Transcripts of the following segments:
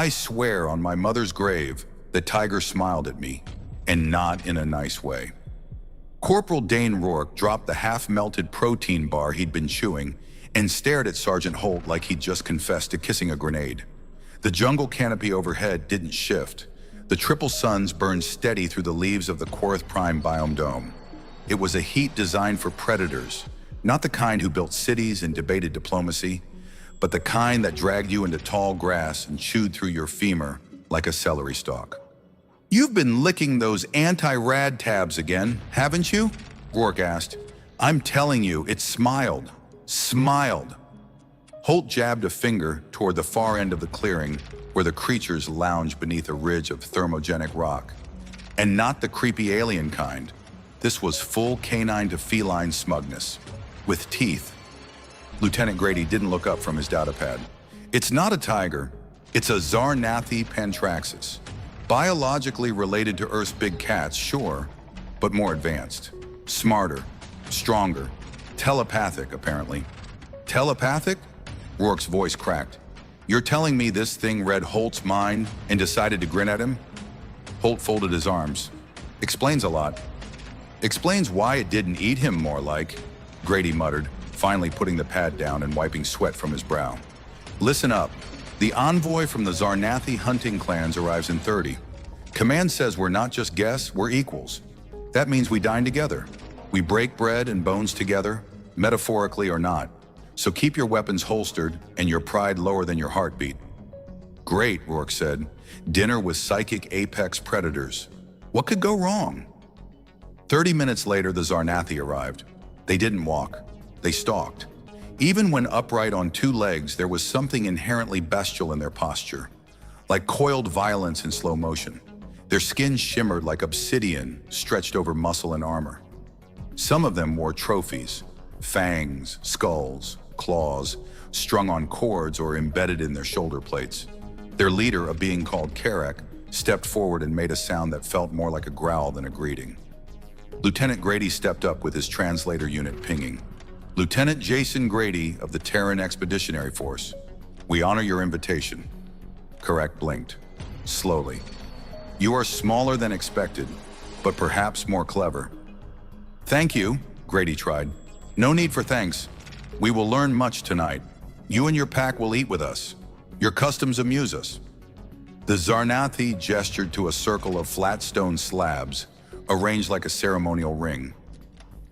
I swear on my mother's grave, the tiger smiled at me, and not in a nice way. Corporal Dane Rourke dropped the half-melted protein bar he'd been chewing and stared at Sergeant Holt like he'd just confessed to kissing a grenade. The jungle canopy overhead didn't shift. The triple suns burned steady through the leaves of the Quorth Prime biome dome. It was a heat designed for predators, not the kind who built cities and debated diplomacy, but the kind that dragged you into tall grass and chewed through your femur like a celery stalk. "You've been licking those anti-rad tabs again, haven't you?" Rourke asked. "I'm telling you, it smiled. Smiled." Holt jabbed a finger toward the far end of the clearing where the creatures lounged beneath a ridge of thermogenic rock. And not the creepy alien kind. This was full canine to feline smugness, with teeth. Lieutenant Grady didn't look up from his datapad. "It's not a tiger. It's a Zarnathi pantraxis. Biologically related to Earth's big cats, sure, but more advanced. Smarter, stronger, telepathic, apparently." "Telepathic?" Rourke's voice cracked. "You're telling me this thing read Holt's mind and decided to grin at him?" Holt folded his arms. "Explains a lot." "Explains why it didn't eat him, more like," Grady muttered, finally putting the pad down and wiping sweat from his brow. "Listen up. The envoy from the Zarnathi hunting clans arrives in 30. Command says we're not just guests, we're equals. That means we dine together. We break bread and bones together, metaphorically or not. So keep your weapons holstered and your pride lower than your heartbeat." "Great," Rourke said. "Dinner with psychic apex predators. What could go wrong?" 30 minutes later, the Zarnathi arrived. They didn't walk. They stalked. Even when upright on two legs, there was something inherently bestial in their posture, like coiled violence in slow motion. Their skin shimmered like obsidian stretched over muscle and armor. Some of them wore trophies, fangs, skulls, claws, strung on cords or embedded in their shoulder plates. Their leader, a being called Karak, stepped forward and made a sound that felt more like a growl than a greeting. Lieutenant Grady stepped up with his translator unit pinging. "Lieutenant Jason Grady of the Terran Expeditionary Force. We honor your invitation." Karak blinked, slowly. "You are smaller than expected, but perhaps more clever." "Thank you," Grady tried. "No need for thanks. We will learn much tonight. You and your pack will eat with us. Your customs amuse us." The Zarnathi gestured to a circle of flat stone slabs, arranged like a ceremonial ring.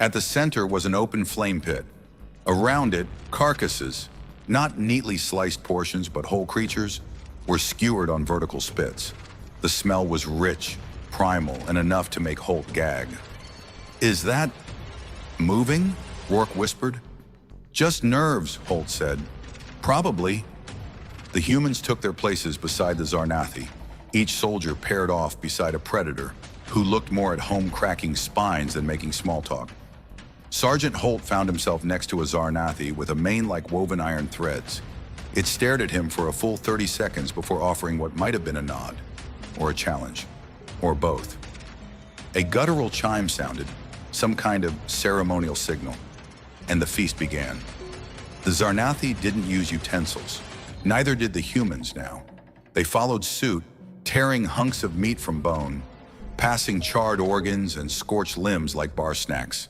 At the center was an open flame pit. Around it, carcasses, not neatly sliced portions but whole creatures, were skewered on vertical spits. The smell was rich, primal, and enough to make Holt gag. "Is that moving?" Rourke whispered. "Just nerves," Holt said. "Probably." The humans took their places beside the Zarnathi, each soldier paired off beside a predator who looked more at home cracking spines than making small talk. Sergeant Holt found himself next to a Zarnathi with a mane like woven iron threads. It stared at him for a full 30 seconds before offering what might have been a nod, or a challenge, or both. A guttural chime sounded, some kind of ceremonial signal, and the feast began. The Zarnathi didn't use utensils. Neither did the humans now. They followed suit, tearing hunks of meat from bone, passing charred organs and scorched limbs like bar snacks.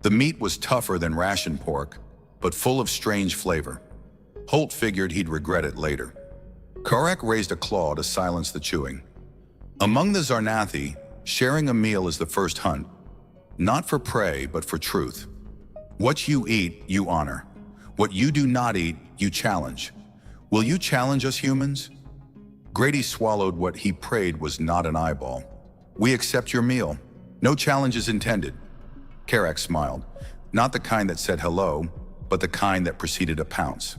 The meat was tougher than ration pork, but full of strange flavor. Holt figured he'd regret it later. Karak raised a claw to silence the chewing. Among the Zarnathi, sharing a meal is the first hunt. Not for prey, but for truth. What you eat, you honor. What you do not eat, you challenge. Will you challenge us humans? Grady swallowed what he prayed was not an eyeball. "We accept your meal. No challenges intended." Karak smiled. Not the kind that said hello, but the kind that preceded a pounce.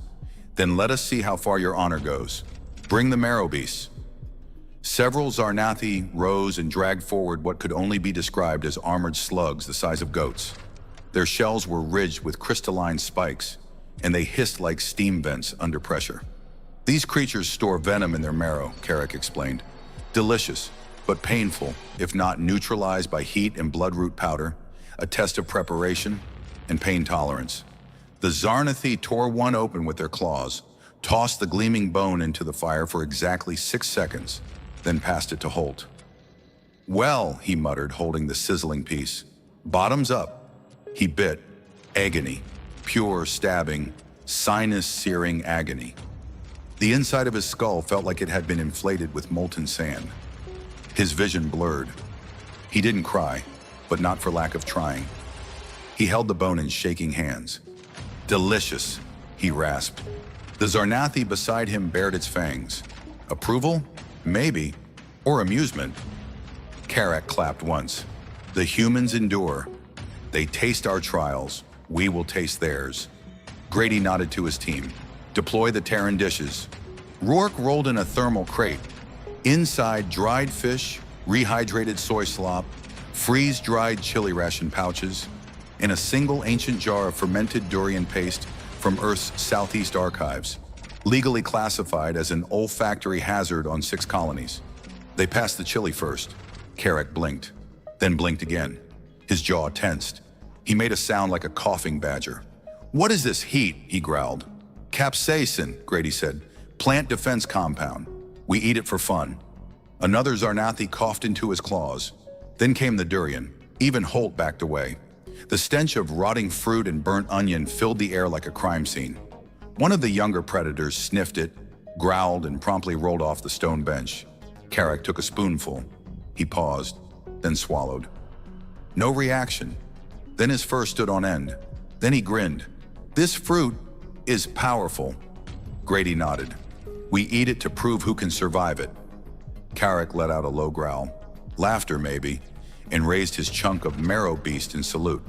"Then let us see how far your honor goes. Bring the marrow beasts." Several Zarnathi rose and dragged forward what could only be described as armored slugs the size of goats. Their shells were ridged with crystalline spikes, and they hissed like steam vents under pressure. "These creatures store venom in their marrow," Karak explained. "Delicious, but painful, if not neutralized by heat and bloodroot powder, a test of preparation and pain tolerance." The Zarnathi tore one open with their claws, tossed the gleaming bone into the fire for exactly 6 seconds, then passed it to Holt. "Well," he muttered, holding the sizzling piece. "Bottoms up." He bit. Agony. Pure, stabbing, sinus-searing agony. The inside of his skull felt like it had been inflated with molten sand. His vision blurred. He didn't cry, but not for lack of trying. He held the bone in shaking hands. "Delicious," he rasped. The Zarnathi beside him bared its fangs. Approval? Maybe. Or amusement. Karak clapped once. "The humans endure. They taste our trials. We will taste theirs." Grady nodded to his team. "Deploy the Terran dishes." Rourke rolled in a thermal crate. Inside, dried fish, rehydrated soy slop, freeze-dried chili ration pouches, and a single ancient jar of fermented durian paste from Earth's southeast archives, legally classified as an olfactory hazard on 6 colonies. They passed the chili first. Karak blinked, then blinked again. His jaw tensed. He made a sound like a coughing badger. "What is this heat?" he growled. "Capsaicin," Grady said. "Plant defense compound. We eat it for fun." Another Zarnathi coughed into his claws. Then came the durian. Even Holt backed away. The stench of rotting fruit and burnt onion filled the air like a crime scene. One of the younger predators sniffed it, growled, and promptly rolled off the stone bench. Karak took a spoonful. He paused, then swallowed. No reaction. Then his fur stood on end. Then he grinned. "This fruit is powerful." Grady nodded. "We eat it to prove who can survive it." Karak let out a low growl. Laughter, maybe, and raised his chunk of marrow beast in salute.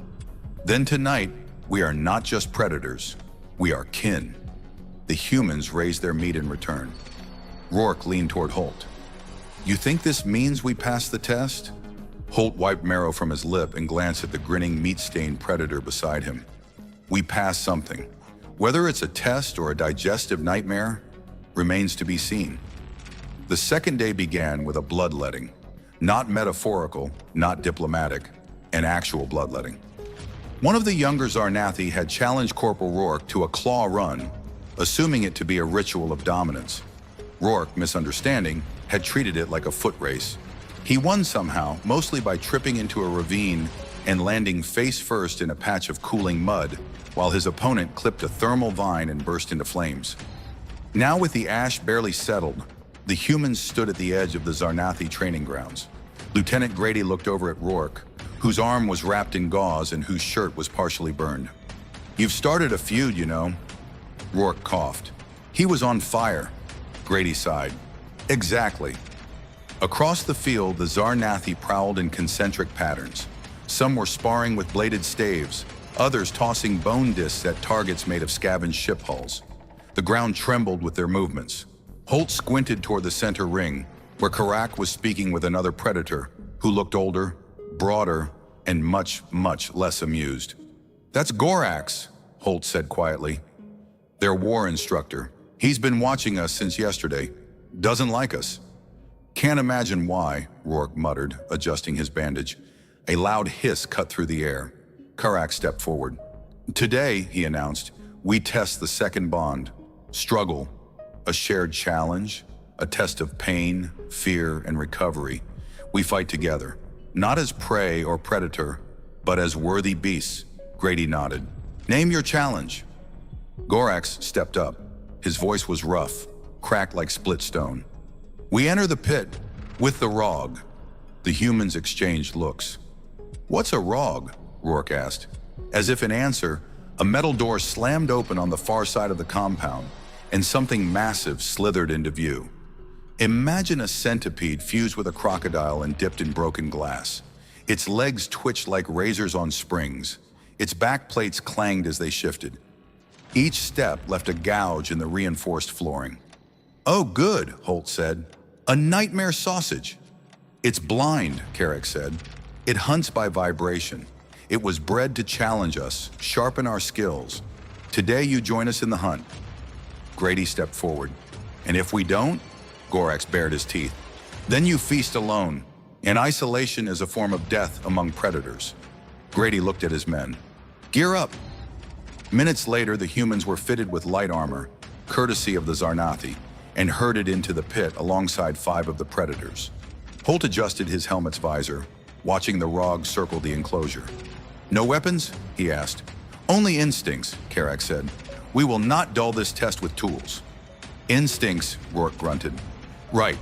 "Then tonight, we are not just predators. We are kin." The humans raised their meat in return. Rourke leaned toward Holt. "You think this means we pass the test?" Holt wiped marrow from his lip and glanced at the grinning, meat-stained predator beside him. "We pass something. Whether it's a test or a digestive nightmare remains to be seen." The second day began with a bloodletting. Not metaphorical, not diplomatic, an actual bloodletting. One of the younger Zarnathi had challenged Corporal Rourke to a claw run, assuming it to be a ritual of dominance. Rourke, misunderstanding, had treated it like a foot race. He won somehow, mostly by tripping into a ravine and landing face first in a patch of cooling mud, while his opponent clipped a thermal vine and burst into flames. Now, with the ash barely settled, the humans stood at the edge of the Zarnathi training grounds. Lieutenant Grady looked over at Rourke, whose arm was wrapped in gauze and whose shirt was partially burned. "You've started a feud, you know." Rourke coughed. "He was on fire." Grady sighed. "Exactly." Across the field, the Zarnathi prowled in concentric patterns. Some were sparring with bladed staves, others tossing bone discs at targets made of scavenged ship hulls. The ground trembled with their movements. Holt squinted toward the center ring, where Karak was speaking with another predator who looked older, broader, and much, much less amused. "That's Gorax," Holt said quietly. "Their war instructor. He's been watching us since yesterday. Doesn't like us." "Can't imagine why," Rourke muttered, adjusting his bandage. A loud hiss cut through the air. Karak stepped forward. "Today," he announced, "we test the second bond. Struggle. A shared challenge. A test of pain, fear, and recovery. We fight together. Not as prey or predator, but as worthy beasts." Grady nodded. "Name your challenge." Gorax stepped up. His voice was rough, cracked like split stone. "We enter the pit with the Rog." The humans exchanged looks. "What's a Rog?" Rourke asked. As if in answer, a metal door slammed open on the far side of the compound, and something massive slithered into view. Imagine a centipede fused with a crocodile and dipped in broken glass. Its legs twitched like razors on springs. Its back plates clanged as they shifted. Each step left a gouge in the reinforced flooring. "Oh, good," Holt said. "A nightmare sausage." "It's blind," Karak said. "It hunts by vibration. It was bred to challenge us, sharpen our skills. Today you join us in the hunt." Grady stepped forward. "And if we don't?" Gorax bared his teeth. "Then you feast alone, and isolation is a form of death among predators." Grady looked at his men. "Gear up." Minutes later, the humans were fitted with light armor, courtesy of the Zarnathi, and herded into the pit alongside 5 of the predators. Holt adjusted his helmet's visor, watching the Rog circle the enclosure. "No weapons?" he asked. "Only instincts," Karak said. "We will not dull this test with tools." "Instincts," Rourke grunted. "Right.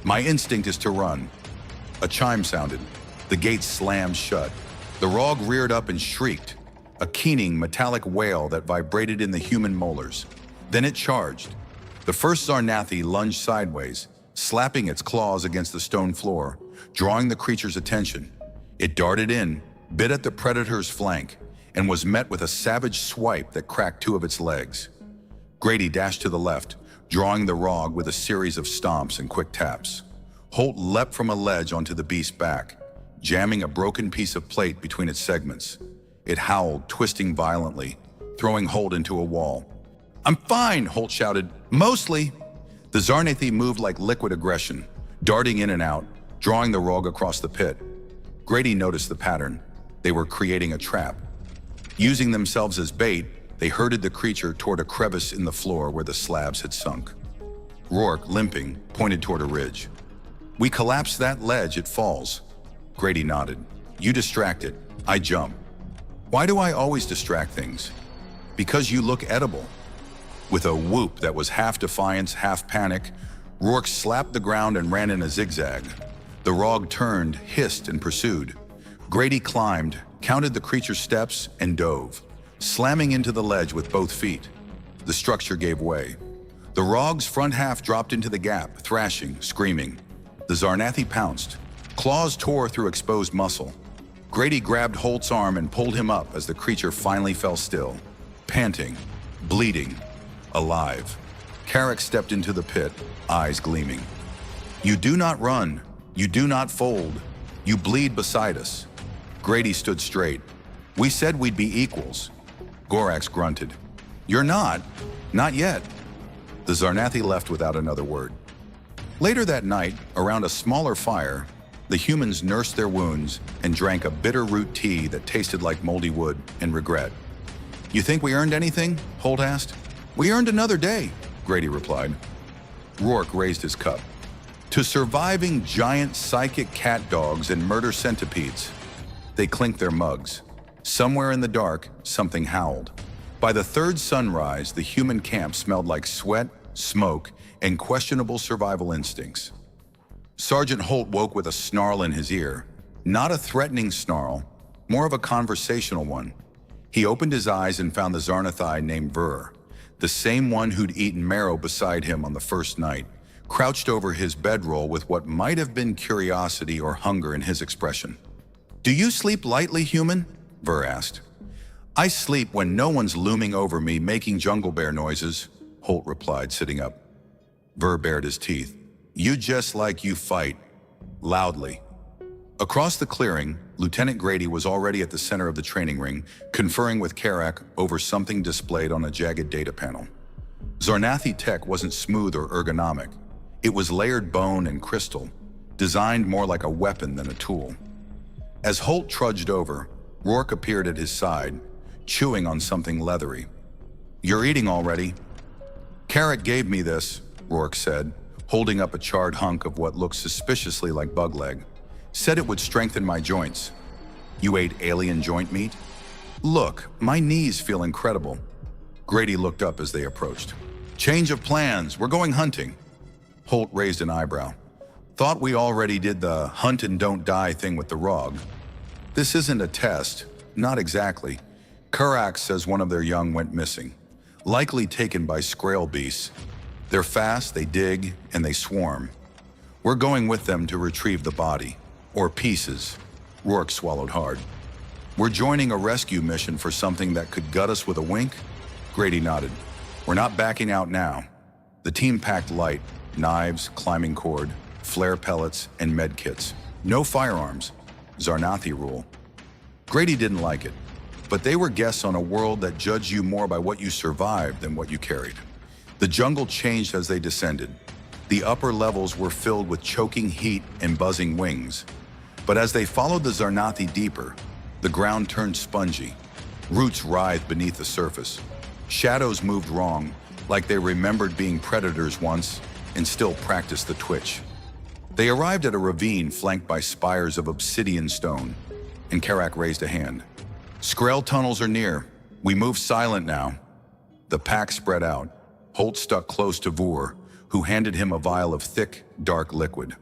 My instinct is to run." A chime sounded. The gate slammed shut. The Rog reared up and shrieked, a keening, metallic wail that vibrated in the human molars. Then it charged. The first Zarnathi lunged sideways, slapping its claws against the stone floor, drawing the creature's attention. It darted in, bit at the predator's flank, and was met with a savage swipe that cracked 2 of its legs. Grady dashed to the left, drawing the Rog with a series of stomps and quick taps. Holt leapt from a ledge onto the beast's back, jamming a broken piece of plate between its segments. It howled, twisting violently, throwing Holt into a wall. "I'm fine," Holt shouted. "Mostly." The Zarnathi moved like liquid aggression, darting in and out, drawing the Rog across the pit. Grady noticed the pattern. They were creating a trap. Using themselves as bait, they herded the creature toward a crevice in the floor where the slabs had sunk. Rourke, limping, pointed toward a ridge. "We collapse that ledge, it falls." Grady nodded. "You distract it, I jump." "Why do I always distract things?" "Because you look edible." With a whoop that was half defiance, half panic, Rourke slapped the ground and ran in a zigzag. The Rog turned, hissed, and pursued. Grady climbed, counted the creature's steps, and dove, slamming into the ledge with both feet. The structure gave way. The Rog's front half dropped into the gap, thrashing, screaming. The Zarnathi pounced. Claws tore through exposed muscle. Grady grabbed Holt's arm and pulled him up as the creature finally fell still, panting, bleeding, alive. Karak stepped into the pit, eyes gleaming. "You do not run. You do not fold. You bleed beside us." Grady stood straight. "We said we'd be equals." Gorax grunted. "You're not. Not yet." The Zarnathi left without another word. Later that night, around a smaller fire, the humans nursed their wounds and drank a bitter root tea that tasted like moldy wood and regret. "You think we earned anything?" Holt asked. "We earned another day," Grady replied. Rourke raised his cup. "To surviving giant psychic cat dogs and murder centipedes." They clinked their mugs. Somewhere in the dark, something howled. By the third sunrise, the human camp smelled like sweat, smoke, and questionable survival instincts. Sergeant Holt woke with a snarl in his ear. Not a threatening snarl, more of a conversational one. He opened his eyes and found the Zarnathi named Ver, the same one who'd eaten marrow beside him on the first night, crouched over his bedroll with what might have been curiosity or hunger in his expression. "Do you sleep lightly, human?" Ver asked. "I sleep when no one's looming over me making jungle bear noises," Holt replied, sitting up. Ver bared his teeth. "You just like you fight. Loudly." Across the clearing, Lieutenant Grady was already at the center of the training ring, conferring with Karak over something displayed on a jagged data panel. Zarnathi tech wasn't smooth or ergonomic. It was layered bone and crystal, designed more like a weapon than a tool. As Holt trudged over, Rourke appeared at his side, chewing on something leathery. "You're eating already?" "Karak gave me this," Rourke said, holding up a charred hunk of what looked suspiciously like bug leg. "Said it would strengthen my joints." "You ate alien joint meat?" "Look, my knees feel incredible." Grady looked up as they approached. "Change of plans, we're going hunting." Holt raised an eyebrow. "Thought we already did the hunt and don't die thing with the Rog." "This isn't a test, not exactly. Karak says one of their young went missing, likely taken by Skrael beasts. They're fast, they dig, and they swarm. We're going with them to retrieve the body, or pieces." Rourke swallowed hard. "We're joining a rescue mission for something that could gut us with a wink?" Grady nodded. "We're not backing out now." The team packed light, knives, climbing cord, flare pellets, and med kits. No firearms. Zarnathi rule. Grady didn't like it, but they were guests on a world that judged you more by what you survived than what you carried. The jungle changed as they descended. The upper levels were filled with choking heat and buzzing wings. But as they followed the Zarnathi deeper, the ground turned spongy. Roots writhed beneath the surface. Shadows moved wrong, like they remembered being predators once and still practiced the twitch. They arrived at a ravine flanked by spires of obsidian stone, and Karak raised a hand. "Skrell tunnels are near. We move silent now." The pack spread out. Holt stuck close to Vur, who handed him a vial of thick, dark liquid.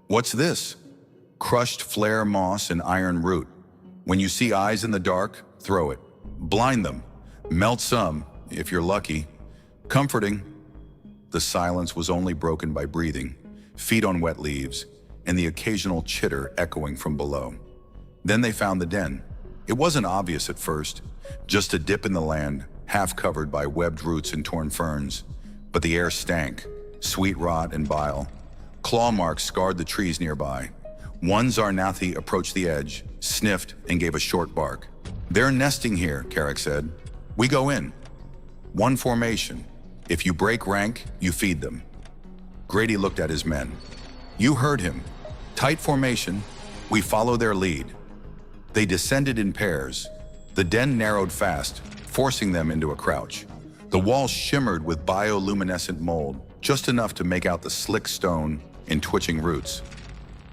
"What's this?" "Crushed flare moss and iron root. When you see eyes in the dark, throw it. Blind them. Melt some, if you're lucky." Comforting. The silence was only broken by breathing, feet on wet leaves, and the occasional chitter echoing from below. Then they found the den. It wasn't obvious at first, just a dip in the land, half covered by webbed roots and torn ferns. But the air stank, sweet rot and bile. Claw marks scarred the trees nearby. One Zarnathi approached the edge, sniffed, and gave a short bark. "They're nesting here," Karak said. "We go in. One formation. If you break rank, you feed them." Grady looked at his men. "You heard him. Tight formation. We follow their lead." They descended in pairs. The den narrowed fast, forcing them into a crouch. The walls shimmered with bioluminescent mold, just enough to make out the slick stone and twitching roots.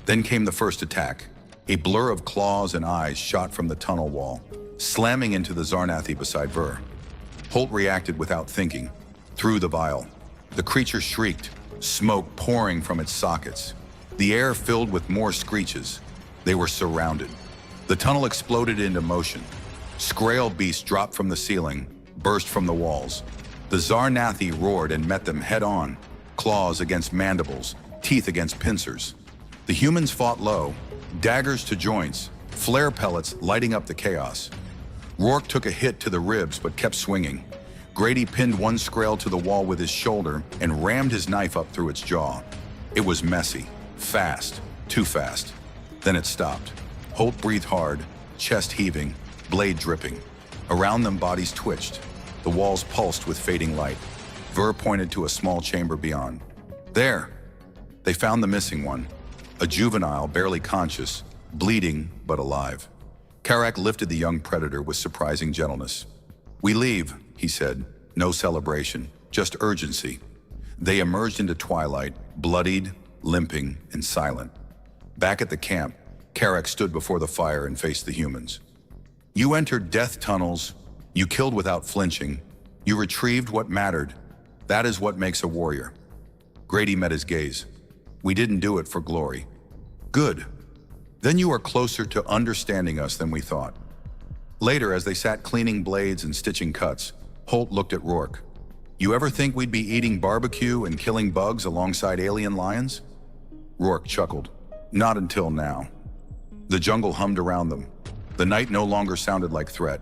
Then came the first attack. A blur of claws and eyes shot from the tunnel wall, slamming into the Zarnathi beside Vur. Holt reacted without thinking, threw the vial. The creature shrieked, smoke pouring from its sockets. The air filled with more screeches. They were surrounded. The tunnel exploded into motion. Skrell beasts dropped from the ceiling, burst from the walls. The Zarnathi roared and met them head-on, claws against mandibles, teeth against pincers. The humans fought low, daggers to joints, flare pellets lighting up the chaos. Rourke took a hit to the ribs but kept swinging. Grady pinned one Skrell to the wall with his shoulder and rammed his knife up through its jaw. It was messy, fast, too fast. Then it stopped. Holt breathed hard, chest heaving, blade dripping. Around them, bodies twitched. The walls pulsed with fading light. Vur pointed to a small chamber beyond. "There!" They found the missing one. A juvenile, barely conscious, bleeding but alive. Karak lifted the young predator with surprising gentleness. "We leave," he said. "No celebration, just urgency." They emerged into twilight, bloodied, limping, and silent. Back at the camp, Karak stood before the fire and faced the humans. "You entered death tunnels. You killed without flinching. You retrieved what mattered. That is what makes a warrior." Grady met his gaze. "We didn't do it for glory." "Good. Then you are closer to understanding us than we thought." Later, as they sat cleaning blades and stitching cuts, Holt looked at Rourke. "You ever think we'd be eating barbecue and killing bugs alongside alien lions?" Rourke chuckled. "Not until now." The jungle hummed around them. The night no longer sounded like threat.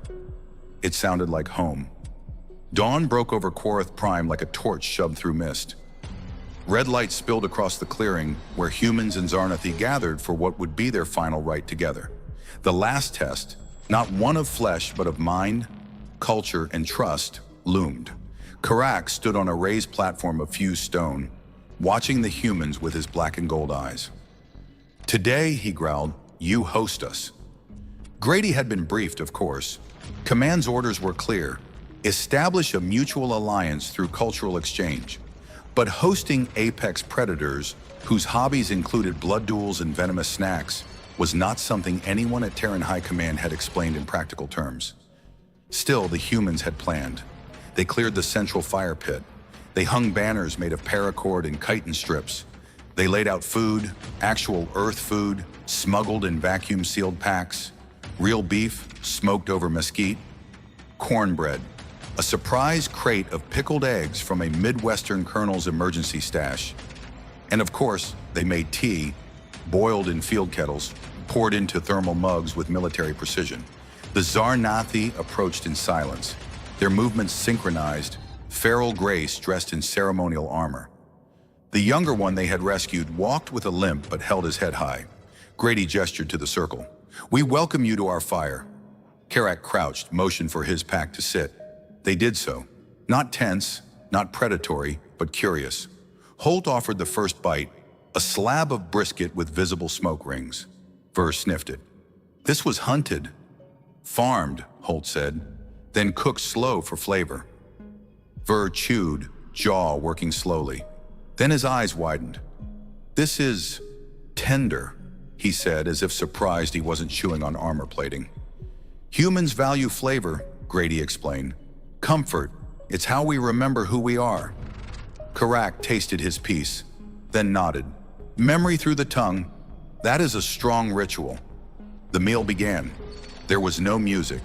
It sounded like home. Dawn broke over Quorith Prime like a torch shoved through mist. Red light spilled across the clearing where humans and Zarnathi gathered for what would be their final rite together. The last test, not one of flesh but of mind, culture, and trust, loomed. Karak stood on a raised platform of fused stone, watching the humans with his black and gold eyes. "Today," he growled, "you host us." Grady had been briefed, of course. Command's orders were clear: establish a mutual alliance through cultural exchange. But hosting apex predators, whose hobbies included blood duels and venomous snacks, was not something anyone at Terran High Command had explained in practical terms. Still, the humans had planned. They cleared the central fire pit. They hung banners made of paracord and chitin strips. They laid out food, actual Earth food, smuggled in vacuum-sealed packs, real beef, smoked over mesquite, cornbread, a surprise crate of pickled eggs from a Midwestern colonel's emergency stash. And of course, they made tea, boiled in field kettles, poured into thermal mugs with military precision. The Zarnathi approached in silence, their movements synchronized, feral grace dressed in ceremonial armor. The younger one they had rescued walked with a limp but held his head high. Grady gestured to the circle. "We welcome you to our fire." Karak crouched, motioned for his pack to sit. They did so. Not tense, not predatory, but curious. Holt offered the first bite, a slab of brisket with visible smoke rings. Vur sniffed it. "This was hunted." "Farmed," Holt said, "then cooked slow for flavor." Vur chewed, jaw working slowly. Then his eyes widened. "This is tender," he said, as if surprised he wasn't chewing on armor plating. "Humans value flavor," Grady explained. "Comfort, it's how we remember who we are." Karak tasted his piece, then nodded. "Memory through the tongue, that is a strong ritual." The meal began. There was no music,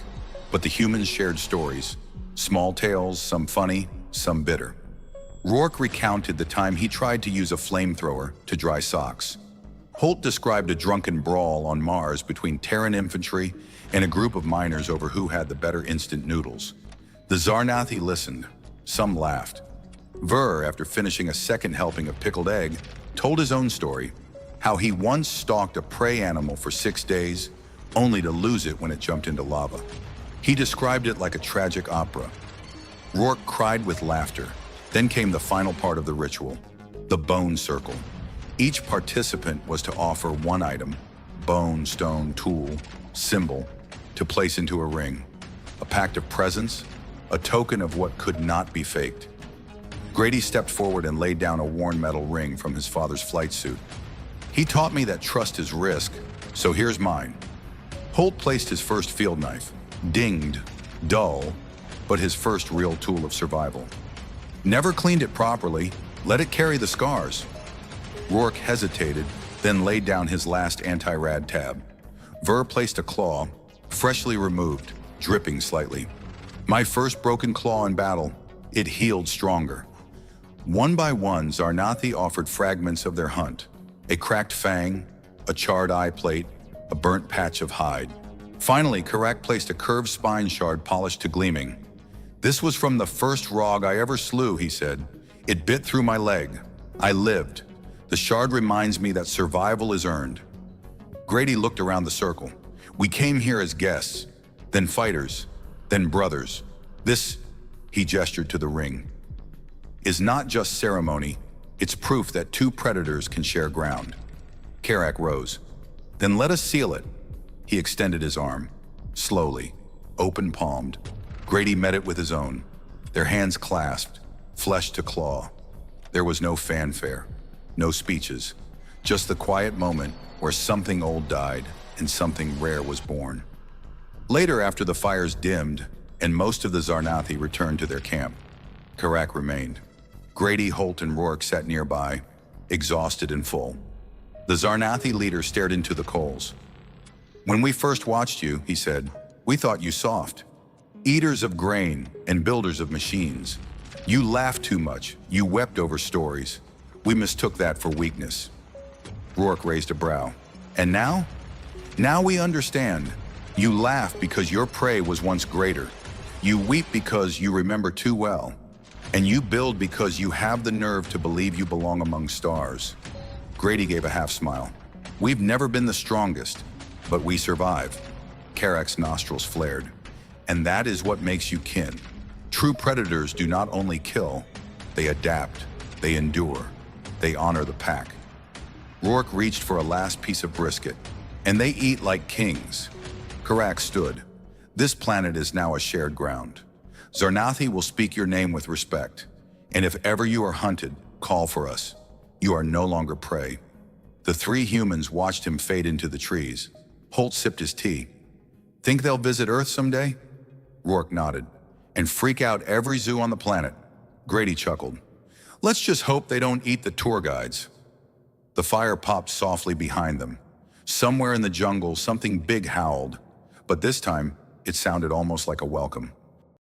but the humans shared stories. Small tales, some funny, some bitter. Rourke recounted the time he tried to use a flamethrower to dry socks. Holt described a drunken brawl on Mars between Terran infantry and a group of miners over who had the better instant noodles. The Zarnathi listened. Some laughed. Ver, after finishing a second helping of pickled egg, told his own story, how he once stalked a prey animal for 6 days, only to lose it when it jumped into lava. He described it like a tragic opera. Rourke cried with laughter. Then came the final part of the ritual, the bone circle. Each participant was to offer one item, bone, stone, tool, symbol, to place into a ring. A pact of presence, a token of what could not be faked. Grady stepped forward and laid down a worn metal ring from his father's flight suit. "He taught me that trust is risk, so here's mine." Holt placed his first field knife, dinged, dull, but his first real tool of survival. "Never cleaned it properly, let it carry the scars." Rourke hesitated, then laid down his last anti-rad tab. Ver placed a claw, freshly removed, dripping slightly. "My first broken claw in battle, it healed stronger." One by one, Zarnathi offered fragments of their hunt. A cracked fang, a charred eye plate, a burnt patch of hide. Finally, Karak placed a curved spine shard polished to gleaming. "This was from the first Rog I ever slew," he said. "It bit through my leg. I lived. The shard reminds me that survival is earned." Grady looked around the circle. "We came here as guests, then fighters, then brothers. This," he gestured to the ring, "is not just ceremony, it's proof that two predators can share ground." Karak rose. "Then let us seal it." He extended his arm, slowly, open-palmed. Grady met it with his own, their hands clasped, flesh to claw. There was no fanfare, no speeches, just the quiet moment where something old died and something rare was born. Later, after the fires dimmed and most of the Zarnathi returned to their camp, Karak remained. Grady, Holt, and Rourke sat nearby, exhausted and full. The Zarnathi leader stared into the coals. "When we first watched you," he said, "we thought you soft. Eaters of grain and builders of machines. You laughed too much, you wept over stories. We mistook that for weakness." Rourke raised a brow. "And now? Now we understand. You laugh because your prey was once greater. You weep because you remember too well. And you build because you have the nerve to believe you belong among stars." Grady gave a half smile. "We've never been the strongest, but we survive." Karak's nostrils flared. "And that is what makes you kin. True predators do not only kill, they adapt, they endure, they honor the pack." Rourke reached for a last piece of brisket. "And they eat like kings." Karak stood. "This planet is now a shared ground. Zarnathi will speak your name with respect. And if ever you are hunted, call for us. You are no longer prey." The three humans watched him fade into the trees. Holt sipped his tea. "Think they'll visit Earth someday?" Rourke nodded. "And freak out every zoo on the planet." Grady chuckled. "Let's just hope they don't eat the tour guides." The fire popped softly behind them. Somewhere in the jungle, something big howled, but this time it sounded almost like a welcome.